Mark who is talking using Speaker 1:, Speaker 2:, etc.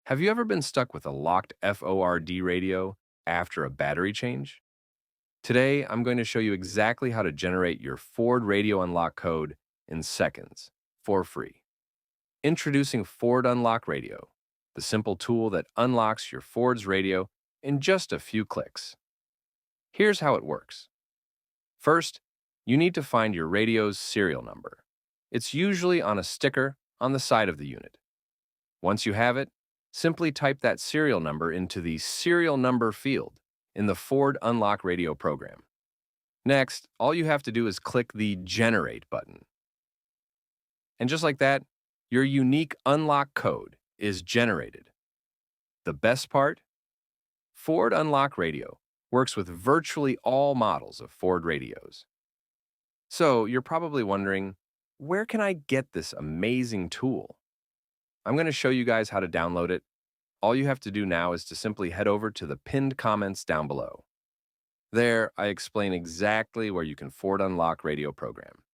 Speaker 1: Have you ever been stuck with a locked FORD radio after a battery change? Today, I'm going to show you exactly how to generate your Ford Radio Unlock code in seconds for free. Introducing Ford Unlock Radio, the simple tool that unlocks your Ford's radio in just a few clicks. Here's how it works. First, you need to find your radio's serial number. It's usually on a sticker on the side of the unit. Once you have it, simply type that serial number into the serial number field in the Ford Unlock Radio program. Next, all you have to do is click the Generate button. And just like that, your unique unlock code is generated. The best part? Ford Unlock Radio works with virtually all models of Ford radios. So you're probably wondering, where can I get this amazing tool? I'm going to show you guys how to download it. All you have to do now is to simply head over to the pinned comments down below. There, I explain exactly where you can Ford Unlock Radio program.